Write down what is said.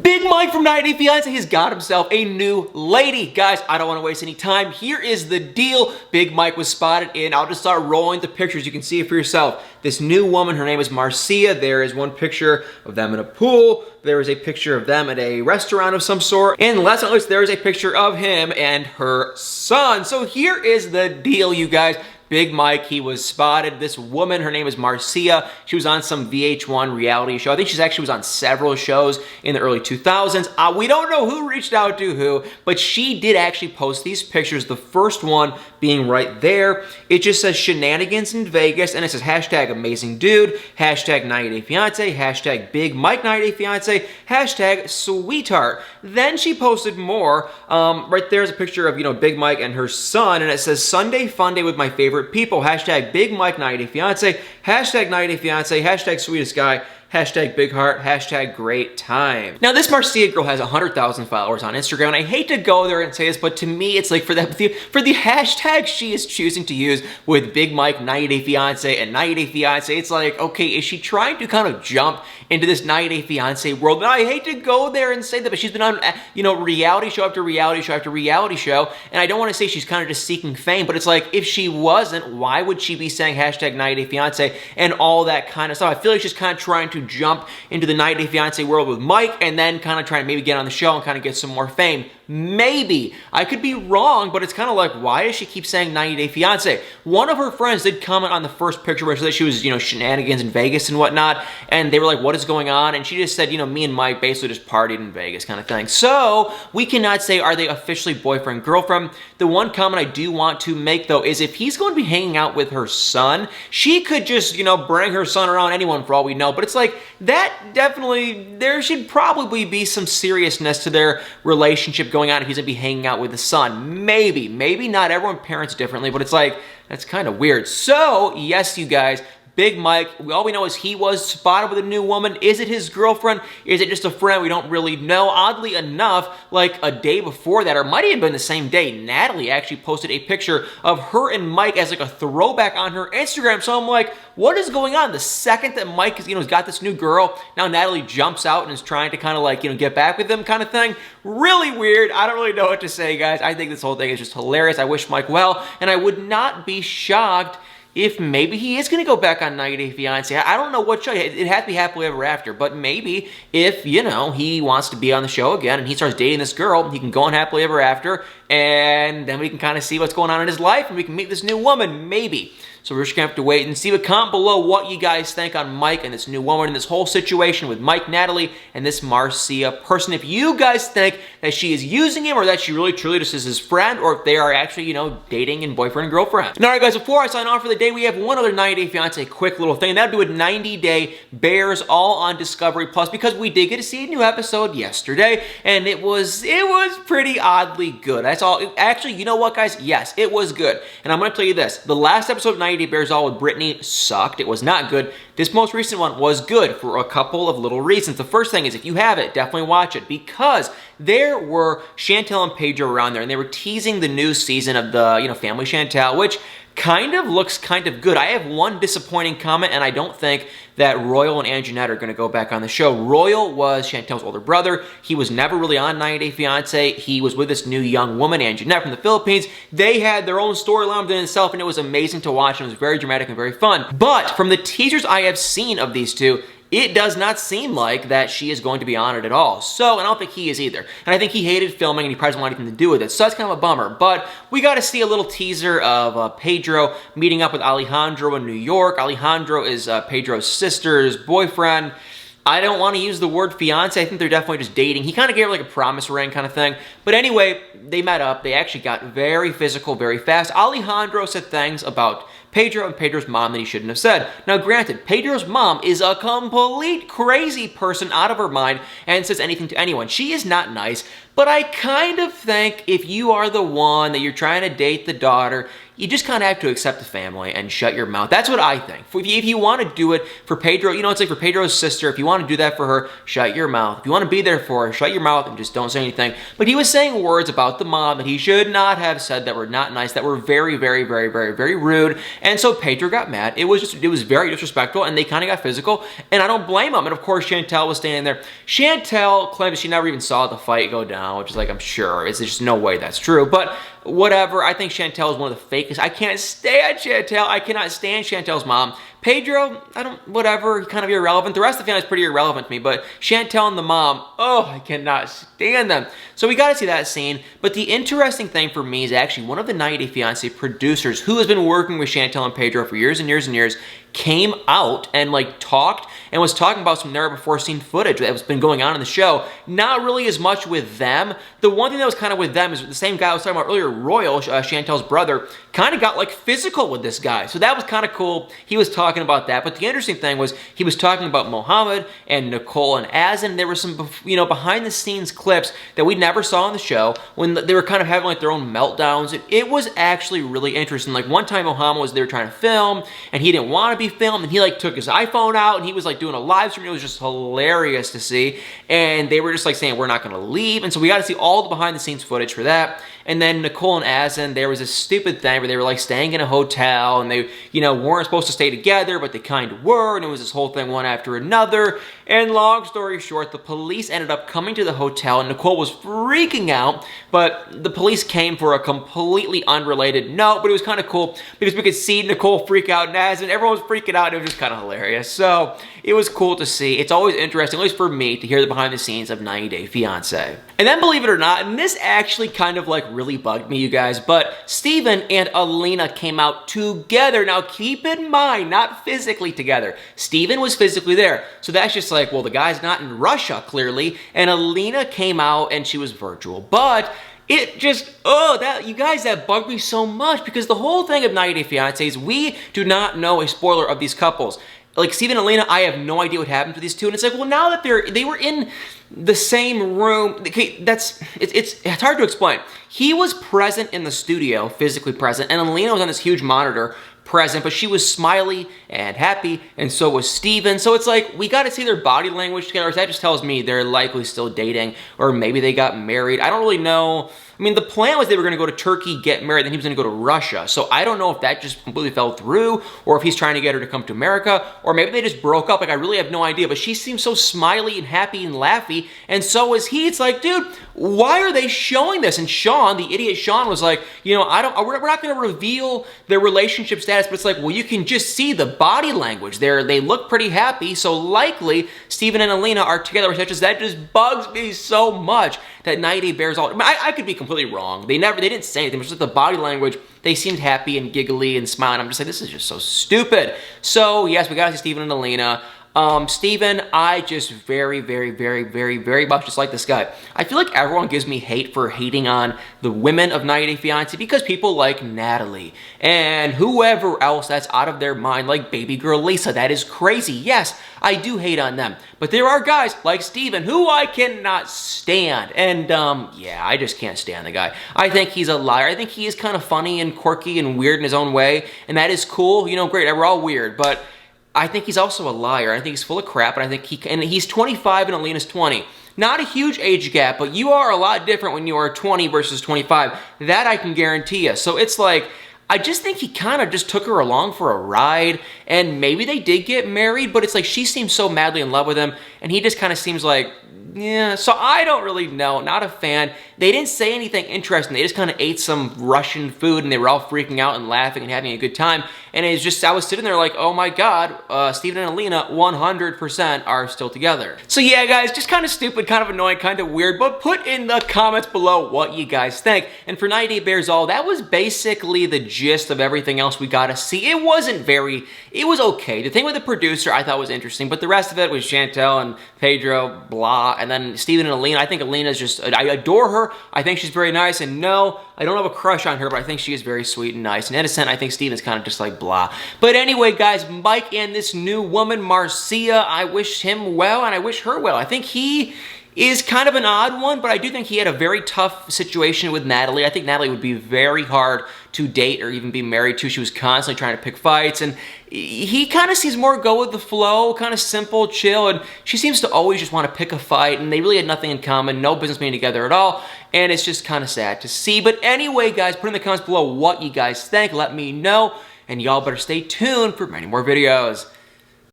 Big Mike from 90 Day Fiance has got himself a new lady. Guys, I don't want to waste any time. Here is the deal. Big Mike was spotted in, I'll just start rolling the pictures. You can see it for yourself. This new woman, her name is Marcia. There is one picture of them in a pool. There is a picture of them at a restaurant of some sort. And last but not least, there is a picture of him and her son. So here is the deal, you guys. Big Mike, he was spotted. This woman, her name is Marcia. She was on some VH1 reality show. I think she actually was on several shows in the early 2000s. We don't know who reached out to who, but she did actually post these pictures. The first one being right there. It just says shenanigans in Vegas, and it says hashtag amazing dude, hashtag 90 Day Fiance, hashtag Big Mike 90 Day Fiance, hashtag sweetheart. Then she posted more. Right there's a picture of, Big Mike and her son, and it says Sunday fun day with my favorite people, hashtag Big Mike 90 Day Fiance, hashtag 90 Day Fiance, hashtag sweetest guy, hashtag big heart, hashtag great time. Now this Marcia girl has 100,000 followers on Instagram, and I hate to go there and say this, but to me it's like for the hashtag she is choosing to use with Big Mike 90 Day Fiance and 90 Day Fiance, it's like, okay, is she trying to kind of jump into this 90 Day Fiance world? Now I hate to go there and say that, but she's been on, reality show after reality show after reality show, and I don't want to say she's kind of just seeking fame, but it's like, if she wasn't, why would she be saying hashtag 90 Day Fiance and all that kind of stuff? I feel like she's kind of trying to jump into the 90 Day Fiance world with Mike and then kind of trying to maybe get on the show and kind of get some more fame. Maybe. I could be wrong, but it's kind of like, why does she keep saying 90 Day Fiance? One of her friends did comment on the first picture where she was, shenanigans in Vegas and whatnot, and they were like, what is going on? And she just said, me and Mike basically just partied in Vegas kind of thing. So, we cannot say, are they officially boyfriend, girlfriend? The one comment I do want to make, though, is if he's going to be hanging out with her son, she could just, bring her son around anyone for all we know, but it's like, that definitely, there should probably be some seriousness to their relationship going on if he's gonna be hanging out with the son. Maybe not. Everyone parents differently, but it's like, that's kind of weird. So, yes, you guys, Big Mike, all we know is he was spotted with a new woman. Is it his girlfriend? Is it just a friend? We don't really know. Oddly enough, like a day before that, or it might have been the same day, Natalie actually posted a picture of her and Mike as like a throwback on her Instagram. So I'm like, what is going on? The second that Mike has got this new girl, now Natalie jumps out and is trying to kind of like, get back with him kind of thing. Really weird. I don't really know what to say, guys. I think this whole thing is just hilarious. I wish Mike well, and I would not be shocked if maybe he is going to go back on 90 Day Fiance. I don't know what show. It has to be Happily Ever After, but maybe if, he wants to be on the show again and he starts dating this girl, he can go on Happily Ever After, and then we can kind of see what's going on in his life, and we can meet this new woman, maybe. So we're just going to have to wait and see. But comment below what you guys think on Mike and this new woman and this whole situation with Mike, Natalie, and this Marcia person. If you guys think that she is using him or that she really truly just is his friend, or if they are actually, dating and boyfriend and girlfriend. And all right, guys, before I sign off for the day, we have one other 90 Day Fiance quick little thing. That would do with 90 Day Bears, all on Discovery Plus, because we did get to see a new episode yesterday, and it was pretty oddly good. That's all. Actually, you know what, guys? Yes, it was good. And I'm going to tell you this. The last episode of 90 Day Bears All with Brittany sucked. It was not good. This most recent one was good for a couple of little reasons. The first thing is, if you have it, definitely watch it, because there were Chantel and Pedro around there, and they were teasing the new season of the, Family Chantel, which kind of looks kind of good. I have one disappointing comment, and I don't think that Royal and Anjanette are going to go back on the show. Royal was Chantel's older brother. He was never really on 90 Day Fiance. He was with this new young woman, Anjanette, from the Philippines. They had their own storyline within itself, and it was amazing to watch, and it was very dramatic and very fun. But from the teasers I have seen of these two, it does not seem like that she is going to be on it at all. So, and I don't think he is either. And I think he hated filming and he probably doesn't want anything to do with it. So that's kind of a bummer. But we got to see a little teaser of Pedro meeting up with Alejandro in New York. Alejandro is Pedro's sister's boyfriend. I don't want to use the word fiance. I think they're definitely just dating. He kind of gave her like a promise ring kind of thing. But anyway, they met up. They actually got very physical very fast. Alejandro said things about Pedro and Pedro's mom that he shouldn't have said. Now granted, Pedro's mom is a complete crazy person out of her mind and says anything to anyone. She is not nice, but I kind of think if you are the one that you're trying to date the daughter, you just kind of have to accept the family and shut your mouth. That's what I think. If you want to do it for Pedro, you know, it's like for Pedro's sister, if you want to do that for her, shut your mouth. If you want to be there for her, shut your mouth and just don't say anything. But he was saying words about the mom that he should not have said, that were not nice, that were very, very, very, very, very rude. And so Pedro got mad. It was very disrespectful, and they kind of got physical, and I don't blame him. And of course, Chantel was standing there. Chantel claimed that she never even saw the fight go down, which is like, I'm sure, it's just no way that's true. But whatever, I think Chantel is one of the fakest. I can't stand Chantel. I cannot stand Chantel's mom. Pedro, whatever, kind of irrelevant. The rest of the family is pretty irrelevant to me, but Chantel and the mom, oh, I cannot stand them. So we got to see that scene. But the interesting thing for me is actually one of the 90 Day Fiance producers who has been working with Chantel and Pedro for years and years and years came out and like talked and was talking about some never before seen footage that has been going on in the show. Not really as much with them. The one thing that was kind of with them is the same guy I was talking about earlier, Royal, Chantel's brother, kind of got like physical with this guy. So that was kind of cool. He was talking about that. But the interesting thing was he was talking about Mohammed and Nicole and Azan. There were some, you know, behind the scenes clips that we never saw on the show when they were kind of having like their own meltdowns. It was actually really interesting. Like one time Mohammed was there trying to film and he didn't want to be filmed, and he like took his iPhone out and he was like doing a live stream. It was just hilarious to see. And they were just like saying, we're not going to leave. And so we got to see all the behind the scenes footage for that. And then Nicole and Azan, there was this stupid thing where they were like staying in a hotel and they, you know, weren't supposed to stay together, but they kind of were. And it was this whole thing one after another. And long story short, the police ended up coming to the hotel and Nicole was freaking out, but the police came for a completely unrelated note. But it was kind of cool because we could see Nicole freak out and Azan, everyone was freaking out. It was just kind of hilarious. So it was cool to see. It's always interesting, at least for me, to hear the behind the scenes of 90 Day Fiance. And then believe it or not, and this actually kind of like really bugged me, you guys, but Steven and Elena came out together. Now keep in mind, not physically together. Steven was physically there. So that's just like, well, the guy's not in Russia, clearly. And Elena came out and she was virtual. But it just, you guys, that bugged me so much because the whole thing of 90 Day Fiance is we do not know a spoiler of these couples. Like Steven and Elena, I have no idea what happened to these two. And it's like, well, now that they were in the same room, okay, it's hard to explain. He was present in the studio, physically present, and Elena was on this huge monitor present, but she was smiley and happy, and so was Steven. So it's like, we got to see their body language together. That just tells me they're likely still dating, or maybe they got married. I don't really know. I mean, the plan was they were going to go to Turkey, get married, then he was going to go to Russia. So I don't know if that just completely fell through, or if he's trying to get her to come to America, or maybe they just broke up. Like, I really have no idea. But she seems so smiley and happy and laughy, and so is he. It's like, dude, why are they showing this? And Sean, the idiot Sean, was like, you know, we're not going to reveal their relationship status, but it's like, well, you can just see the body language there. They look pretty happy, so likely Steven and Elena are together. That just bugs me so much that 90 Day bears all. I mean, I could be completely wrong. They didn't say anything. It was just the body language. They seemed happy and giggly and smiling. I'm just like, this is just so stupid. So yes, we got to see Steven and Elena. Steven, I just very, very, very, very, very much dislike this guy. I feel like everyone gives me hate for hating on the women of 90 Day Fiance because people like Natalie and whoever else that's out of their mind, like baby girl Lisa. That is crazy. Yes, I do hate on them. But there are guys like Steven who I cannot stand. And, yeah, I just can't stand the guy. I think he's a liar. I think he is kind of funny and quirky and weird in his own way. And that is cool. You know, great. We're all weird. But I think he's also a liar. I think he's full of crap, and I think he's 25 and Elena's 20. Not a huge age gap, but you are a lot different when you are 20 versus 25. That I can guarantee you. So it's like, I just think he kind of just took her along for a ride, and maybe they did get married, but it's like she seems so madly in love with him, and he just kind of seems like, yeah, so I don't really know. Not a fan. They didn't say anything interesting. They just kind of ate some Russian food, and they were all freaking out and laughing and having a good time. And it's just, I was sitting there like, oh my god, Steven and Elena 100% are still together. So yeah, guys, just kind of stupid, kind of annoying, kind of weird, but put in the comments below what you guys think. And for 90 Day Bears All, that was basically the gist of everything else we got to see. It was okay. The thing with the producer I thought was interesting, but the rest of it was Chantel and Pedro, blah, and then Steven and Elena. I think Elena's just, I adore her. I think she's very nice, and no, I don't have a crush on her, but I think she is very sweet and nice. And innocent, I think Steven's kind of just like blah. But anyway, guys, Mike and this new woman, Marcia, I wish him well, and I wish her well. I think he is kind of an odd one, but I do think he had a very tough situation with Natalie. I think Natalie would be very hard to date or even be married to. She was constantly trying to pick fights, and he kind of seems more go with the flow, kind of simple, chill, and she seems to always just want to pick a fight, and they really had nothing in common, no business being together at all, and it's just kind of sad to see. But anyway, guys, put in the comments below what you guys think. Let me know, and y'all better stay tuned for many more videos.